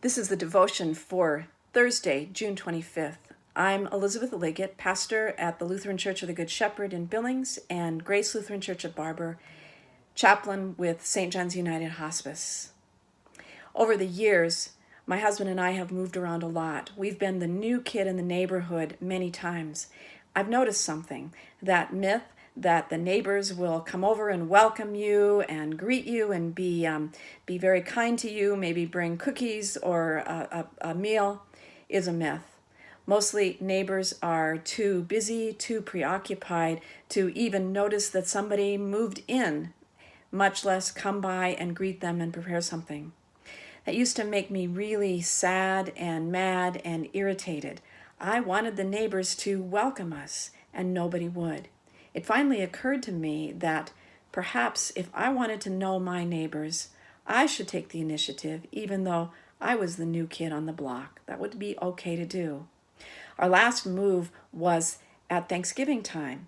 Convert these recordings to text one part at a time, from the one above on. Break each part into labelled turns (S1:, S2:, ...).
S1: This is the devotion for Thursday, June 25th. I'm Elizabeth Liggett, pastor at the Lutheran Church of the Good Shepherd in Billings and Grace Lutheran Church of Barber, chaplain with St. John's United Hospice. Over the years, my husband and I have moved around a lot. We've been the new kid in the neighborhood many times. I've noticed something, that myth that the neighbors will come over and welcome you and greet you and be very kind to you, maybe bring cookies or a meal, is a myth. Mostly neighbors are too busy, too preoccupied to even notice that somebody moved in, much less come by and greet them and prepare something. That used to make me really sad and mad and irritated. I wanted the neighbors to welcome us, and nobody would. It finally occurred to me that perhaps if I wanted to know my neighbors, I should take the initiative, even though I was the new kid on the block. That would be okay to do. Our last move was at Thanksgiving time.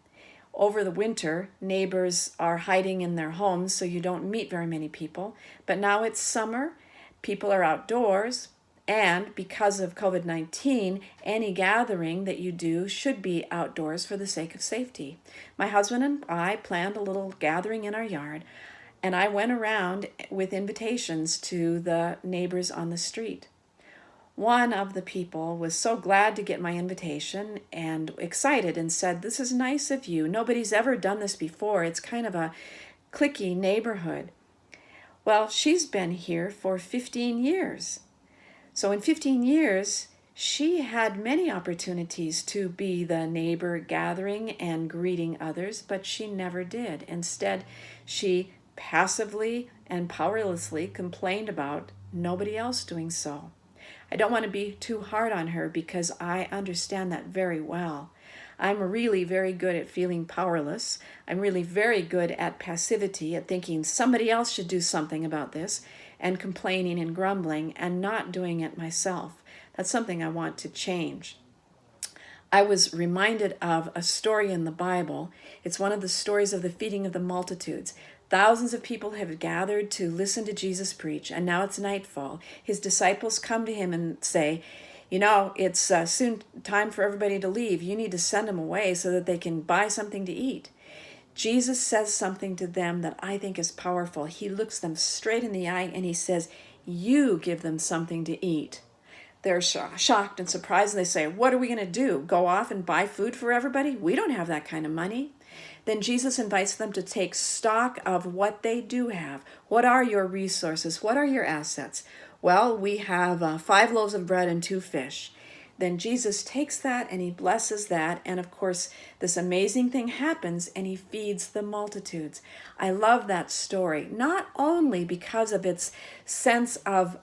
S1: Over the winter, neighbors are hiding in their homes, so you don't meet very many people. But now it's summer, people are outdoors, and because of COVID-19, any gathering that you do should be outdoors for the sake of safety. My husband and I planned a little gathering in our yard, and I went around with invitations to the neighbors on the street. One of the people was so glad to get my invitation and excited and said, "This is nice of you. Nobody's ever done this before. It's kind of a cliquey neighborhood." Well, she's been here for 15 years. So in 15 years, she had many opportunities to be the neighbor gathering and greeting others, but she never did. Instead, she passively and powerlessly complained about nobody else doing so. I don't want to be too hard on her because I understand that very well. I'm really very good at feeling powerless. I'm really very good at passivity, at thinking somebody else should do something about this, and complaining and grumbling and not doing it myself. That's something I want to change. I was reminded of a story in the Bible. It's one of the stories of the feeding of the multitudes. Thousands of people have gathered to listen to Jesus preach, and now it's nightfall. His disciples come to him and say, it's soon time for everybody to leave. You need to send them away so that they can buy something to eat. Jesus says something to them that I think is powerful. He looks them straight in the eye and he says, "You give them something to eat." They're shocked and surprised, and they say, "What are we going to do? Go off and buy food for everybody? We don't have that kind of money." Then Jesus invites them to take stock of what they do have. What are your resources? What are your assets? Well, we have 5 loaves of bread and 2 fish. Then Jesus takes that and he blesses that, and of course this amazing thing happens and he feeds the multitudes. I love that story, not only because of its sense of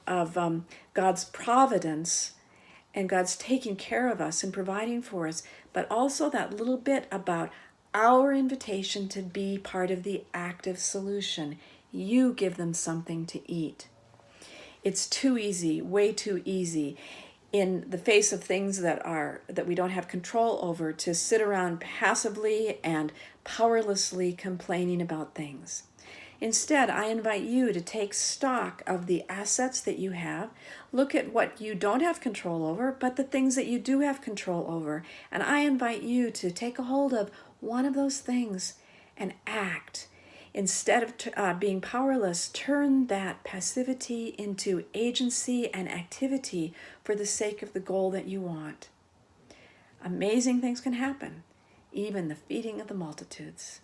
S1: God's providence and God's taking care of us and providing for us, but also that little bit about our invitation to be part of the active solution. You give them something to eat. It's too easy, way too easy, in the face of things that we don't have control over, to sit around passively and powerlessly complaining about things. Instead, I invite you to take stock of the assets that you have. Look at what you don't have control over, but the things that you do have control over. And I invite you to take a hold of one of those things and act. Instead of being powerless, turn that passivity into agency and activity for the sake of the goal that you want. Amazing things can happen, even the feeding of the multitudes.